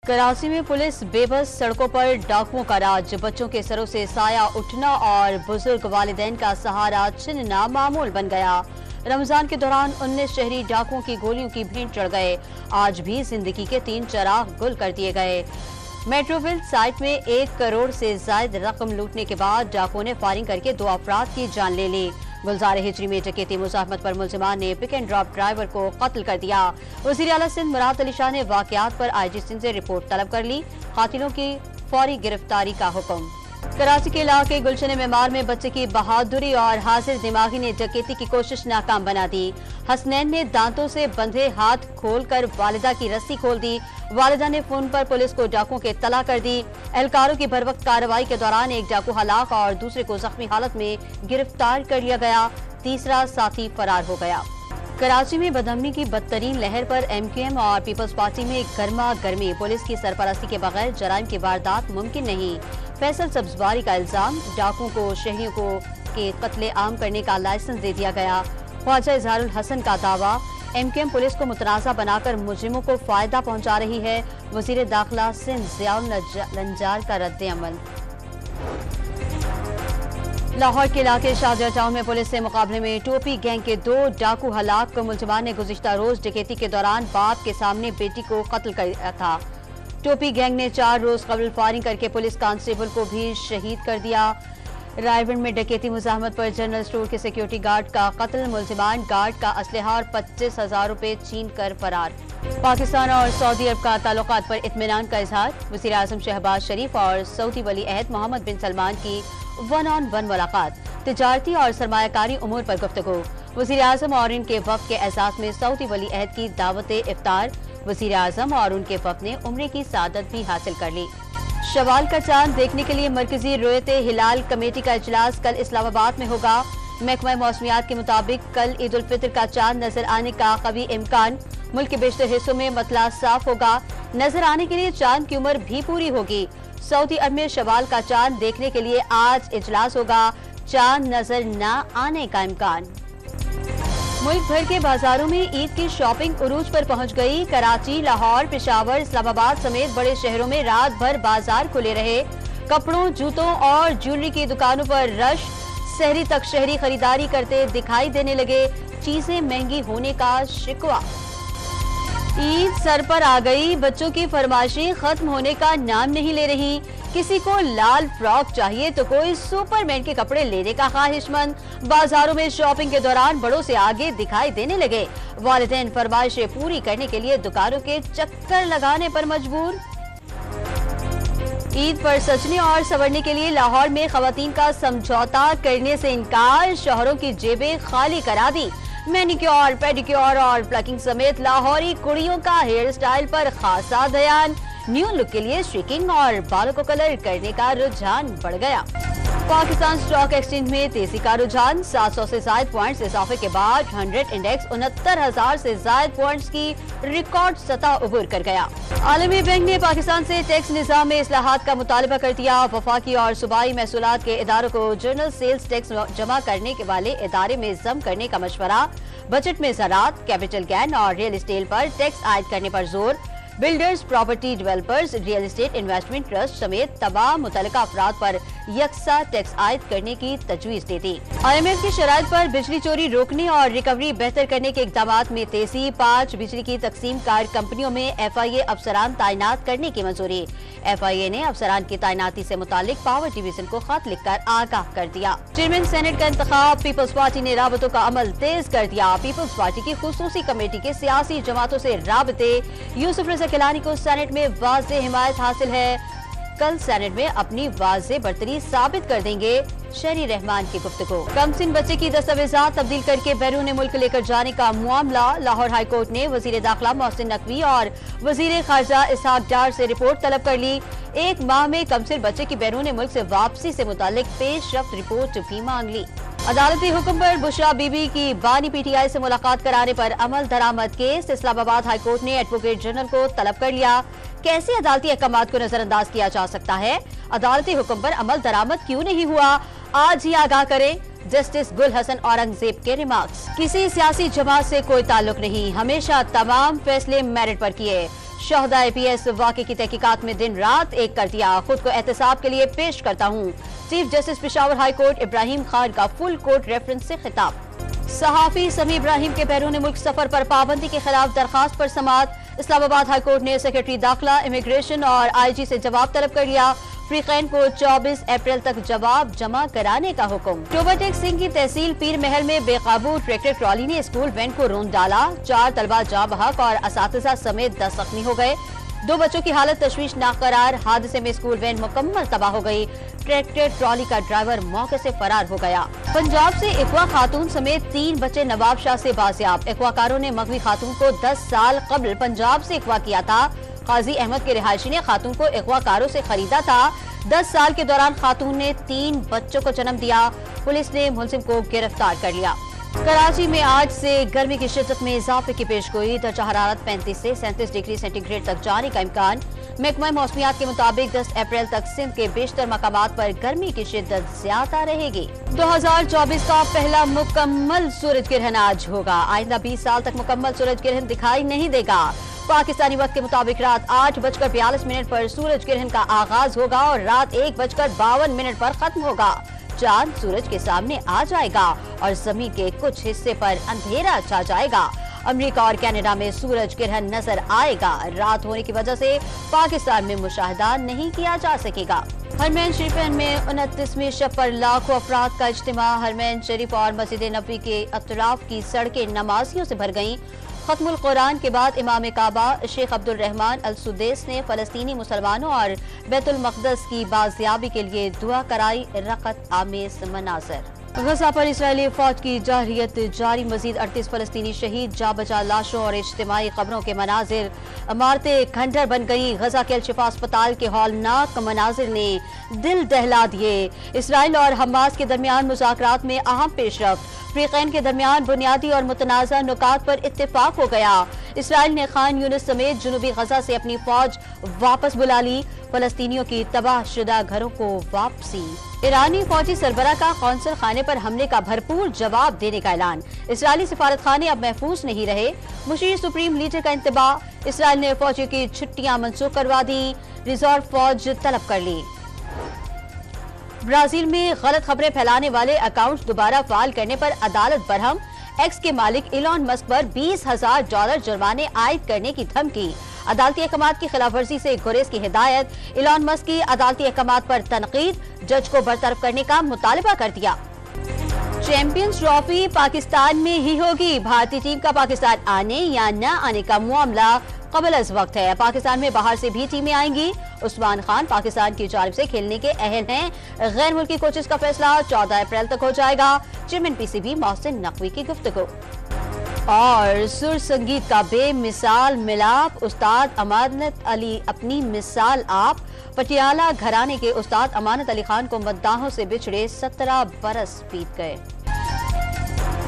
कराची में पुलिस बेबस सड़कों पर डाकुओं का राज, बच्चों के सरों से साया उठना और बुजुर्ग वालिदैन का सहारा छिनना मामूल बन गया। रमजान के दौरान 19 शहरी डाकुओं की गोलियों की भेंट चढ़ गए। आज भी जिंदगी के 3 चिराग गुल कर दिए गए। मेट्रोविल साइट में 1 करोड़ से ज्यादा रकम लूटने के बाद डाकुओं ने फायरिंग करके 2 अफराद की जान ले ली। गुलजार हिजरी में डकैती मुज़ाहमत पर मुलजिमान ने पिक एंड ड्रॉप ड्राइवर को कत्ल कर दिया। वज़ीर आला सिंध मुराद अली शाह ने वाक़यात पर IG सिंध से रिपोर्ट तलब कर ली। कातिलों की फौरी गिरफ्तारी का हुक्म। कराची के इलाके गुलशन मेमार में बच्चे की बहादुरी और हाजिर दिमागी ने डकैती की कोशिश नाकाम बना दी। हसनैन ने दांतों से बंधे हाथ खोलकर वालिदा की रस्सी खोल दी। वालिदा ने फोन पर पुलिस को डाकुओं के इत्तला कर दी। एहलकारों की बरवक्त कार्रवाई के दौरान एक डाकू हलाक और दूसरे को जख्मी हालत में गिरफ्तार कर लिया गया। तीसरा साथी फरार हो गया। कराची में बदअमनी की बदतरीन लहर पर MQM और पीपल्स पार्टी में गर्मा गर्मी। पुलिस की सरपरस्ती के बगैर जराइम की वारदात मुमकिन नहीं। फैसल सब्जवारी का इल्जाम, डाकुओं को शहरियों को के कत्ले आम करने का लाइसेंस दे दिया गया। ख्वाजा इजहारुल हसन का दावा, MQM पुलिस को मुतनाज़ा बनाकर मुजरिमों को फायदा पहुंचा रही है। वज़ीर दाखिला सिंध ज़ियाउल लंजार का रद्द-ए-अमल। लाहौर के इलाके शाहजहां टाउन में पुलिस से मुकाबले में टोपी गैंग के 2 डाकू हलाक। मुलजिमान ने गुज़िश्ता रोज डकैती के दौरान बाप के सामने बेटी को कत्ल किया था। टोपी गैंग ने 4 रोज कबल फायरिंग करके पुलिस कांस्टेबल को भी शहीद कर दिया। रायगढ़ में डकैती मुज़ाहमत पर जनरल स्टोर के सिक्योरिटी गार्ड का कत्ल। मुलजिमान गार्ड का असलहा और 25,000 रुपए छीन कर फरार। पाकिस्तान और सऊदी अरब का ताल्लुकात पर इत्मीनान का इजहार। वज़ीर आज़म शहबाज शरीफ और सऊदी वली अहद मोहम्मद बिन सलमान की 1-on-1 मुलाकात। तिजारती और सरमायाकारी उमूर पर गुफ्तगू। वज़ीर आज़म और इनके वफ़द के एहसास में सऊदी वली अहद की दावत इफ्तार। वज़ीर आज़म और उनके वफ़द ने उम्रे की सादत भी हासिल कर ली। शवाल का चांद देखने के लिए मरकजी रुयत हिलाल कमेटी का इजलास कल इस्लामाबाद में होगा। महकमा मौसमियात के मुताबिक कल ईद उल फितर का चांद नजर आने का कवी इम्कान। मुल्क के बेशतर हिस्सों में मतला साफ होगा। नजर आने के लिए चांद की उम्र भी पूरी होगी। सऊदी अरब में शवाल का चांद देखने के लिए आज इजलास होगा। चांद नजर न आने का इम्कान। मुल्क भर के बाजारों में ईद की शॉपिंग उरूज पर पहुंच गई। कराची, लाहौर, पेशावर, इस्लामाबाद समेत बड़े शहरों में रात भर बाजार खुले रहे। कपड़ों, जूतों और ज्वेलरी की दुकानों पर रश। शहरी तक शहरी खरीदारी करते दिखाई देने लगे। चीजें महंगी होने का शिकवा। ईद सर पर आ गई। बच्चों की फरमाइशें खत्म होने का नाम नहीं ले रही। किसी को लाल फ्रॉक चाहिए तो कोई सुपरमैन के कपड़े लेने का ख्वाहिशमंद। बाजारों में शॉपिंग के दौरान बड़ों से आगे दिखाई देने लगे। वालिदैन फरमाइशें पूरी करने के लिए दुकानों के चक्कर लगाने पर मजबूर। ईद पर सजने और संवरने के लिए लाहौर में खवातीन का समझौता करने से इनकार। शोहरों की जेबें खाली करा दी। मैनिक्योर, पेडिक्योर और प्लकिंग समेत लाहौरी कुड़ियों का हेयर स्टाइल पर खासा ध्यान। न्यू लुक के लिए स्ट्रिकिंग और बालों को कलर करने का रुझान बढ़ गया। पाकिस्तान स्टॉक एक्सचेंज में तेजी का रुझान। 700 से ज्यादा पॉइंट्स इजाफे के बाद 100 इंडेक्स 69,000 से ज्यादा पॉइंट्स की रिकॉर्ड सतह उबूर कर गया। आलमी बैंक ने पाकिस्तान से टैक्स निजाम में इस्लाहात का मुतालबा कर दिया। वफाकी और सूबाई महसूलात के इदारों को जनरल सेल्स टैक्स जमा करने के वाले इदारे में जम करने का मशवरा। बजट में ज़राअत, कैपिटल गेन और रियल एस्टेट पर टैक्स आयद करने पर जोर। Builders, property developers, real estate investment trust समेत तमाम मुतल्लिका अफराद पर यकसा टैक्स आयद करने की तजवीज़ दे दी। IMF की शराइत पर बिजली चोरी रोकने और रिकवरी बेहतर करने के इक़दामात में तेजी। 5 बिजली की तकसीम कार कंपनियों में FIA अफसरान तैनात करने की मंजूरी। FIA ने अफसरान की तैनाती से मुतालिक पावर डिवीजन को खत लिखकर आगाह कर दिया। चेयरमैन सेनेट का इंतखाब। पीपल्स पार्टी ने राबतों का अमल तेज कर दिया। पीपल्स पार्टी की खुसूसी कमेटी के सियासी जमातों से राबते। यूसुफ रज़ा गिलानी को सेनेट में वाज़ेह हिमायत हासिल है। कल सेनेट में अपनी वाज़ेह बर्तरी साबित कर देंगे। शहरी रहमान की गुफ्तगू। कमसिन बच्चे की दस्तावेजात तब्दील करके बैरून मुल्क लेकर जाने का मामला। लाहौर हाई कोर्ट ने वजीर दाखिला मोहसिन नकवी और वजीर खारजा इसहाक डार से रिपोर्ट तलब कर ली। 1 माह में कमसिन बच्चे की बैरून मुल्क से वापसी से मुतालिक पेशरफ्त रिपोर्ट भी मांग ली। अदालती हुक्म पर बुशरा बीबी की बानी PTI से मुलाकात कराने पर अमल दरामद केस। इस्लामाबाद हाई कोर्ट ने एडवोकेट जनरल को तलब कर लिया। कैसे अदालती अहकामात को नजरअंदाज किया जा सकता है? अदालती हुक्म पर अमल दरामद क्यों नहीं हुआ? आज ही आगाह करें। जस्टिस गुल हसन औरंगजेब के रिमार्क्स। किसी सियासी जमात से कोई ताल्लुक नहीं, हमेशा तमाम फैसले मेरिट पर किए। शहदा APS वाक़े की तहकीकात में दिन रात एक कर दिया, खुद को एहतसाब के लिए पेश करता हूँ। Chief justice Peshawar high court Ibrahim Khan का फुल कोर्ट रेफरेंस से खिताब। सहाफी समी इब्राहिम के बैरून मुल्क सफर पर पाबंदी के खिलाफ दरखास्त पर समाअत। इस्लामाबाद हाई कोर्ट ने सेक्रेटरी दाखिला, इमिग्रेशन और IG से जवाब तलब कर लिया। फ्रीकैन को 24 अप्रैल तक जवाब जमा कराने का हुक्म। टोबाटेक सिंह की तहसील पीर महल में बेकाबू ट्रैक्टर ट्रॉली ने स्कूल वैन को रोंद डाला। 4 तलबा जाँ बहक और असातिज़ा समेत 10 जख्मी हो गए। 2 बच्चों की हालत तशवीशनाक करार। हादसे में स्कूल वैन मुकम्मल तबाह हो गई। ट्रैक्टर ट्रॉली का ड्राइवर मौके से फरार हो गया। पंजाब से अगवा खातून समेत 3 बच्चे नवाब शाह से बाजियाब। अगवाकारों ने मगवी खातून को 10 साल कबल पंजाब से अगवा किया था। काजी अहमद के रिहायशी ने खातून को अगवाकारों से खरीदा था। 10 साल के दौरान खातून ने 3 बच्चों को जन्म दिया। पुलिस ने मुलजिम को गिरफ्तार कर लिया। कराची में आज से गर्मी की शिद्दत में इजाफे की पेशगोई। दर्जा हरारत 35 से 37 डिग्री सेंटीग्रेड तक जाने का इम्कान। महकमा मौसमियात के मुताबिक 10 अप्रैल तक सिंध के बेशतर मकामात पर गर्मी की शिद्दत ज्यादा रहेगी। 2024 का पहला मुकम्मल सूरज ग्रहण आज होगा। आइंदा 20 साल तक मुकम्मल सूरज ग्रहण दिखाई नहीं देगा। पाकिस्तानी वक्त के मुताबिक रात 8:42 पर सूरज ग्रहण का आगाज होगा और रात 1:52 पर खत्म होगा। चांद सूरज के सामने आ जाएगा और जमीन के कुछ हिस्से पर अंधेरा छा जाएगा। अमेरिका और कनाडा में सूरज ग्रहण नजर आएगा। रात होने की वजह से पाकिस्तान में मुशाहिदा नहीं किया जा सकेगा। हरमैन शरीफ में 29वीं शब पर लाखों अफराद का इज्तिमा। हरमैन शरीफ और मस्जिद नबवी के अतराफ की सड़कें नमाजियों से भर गईं। खत्मुल कुरान के बाद इमाम काबा शेख अब्दुल रहमान अल सुदैस ने फलस्तीनी मुसलमानों और बैतुल मक़दस की बाजियाबी के लिए दुआ कराई। रक़त आमेज़ मनाज़र। गजा पर इस्राएली फौज की जारहियत जारी। मजीद 38 फलस्तीनी शहीद। जा बचा लाशों और इज्तिमाई खबरों के मनाजिर। इमारतें खंडर बन गई। गजा के अल-शिफा अस्पताल के हौलनाक मनाजिर ने दिल दहला दिए। इसराइल और हमास के दरमियान मुज़ाकरात में अहम पेशरफ्त। फ्रीकैन के दरमियान बुनियादी और मुतनाज़ा नुकात पर इत्तेफाक हो गया। इसराइल ने खान यूनिस समेत जुनूबी गजा से अपनी फौज वापस बुला ली। फलस्तीनियों की तबाह शुदा घरों को वापसी। ईरानी फौजी सरबरा का कौंसल खाने पर हमले का भरपूर जवाब देने का ऐलान। इसराइली सिफारत खाने अब महफूज नहीं रहे। मुशीर सुप्रीम लीडर का इंतबाह। इसराइल ने फौजियों की छुट्टियां मंसूख करवा दी। रिजर्व फौज तलब कर ली। ब्राजील में गलत खबरें फैलाने वाले अकाउंट्स दोबारा फाल करने पर अदालत बरहम। एक्स के मालिक इलॉन मस्क पर $20,000 जुर्माने आयद करने की धमकी। अदालती अहकामात की खिलाफवर्जी से गुरेज की हिदायत। इलॉन मस्क की अदालती अहकामात पर तनकीद। जज को बरतरफ करने का मुतालबा कर दिया। चैंपियंस ट्रॉफी पाकिस्तान में ही होगी। भारतीय टीम का पाकिस्तान आने या न आने का मामला कबल अज वक्त है। पाकिस्तान में बाहर से भी टीमें आएंगी। उस्मान खान पाकिस्तान की जानिब से खेलने के अहल हैं। गैर मुल्की कोचेस का फैसला 14 अप्रैल तक हो जाएगा। चेयरमैन PCB मोहसिन नकवी की गुफ्तगू। और सुर संगीत का बेमिसाल मिलाप। उस्ताद अमानत अली अपनी मिसाल आप। पटियाला घराने के उस्ताद अमानत अली खान को मद्दाहों से बिछड़े 17 बरस बीत गए।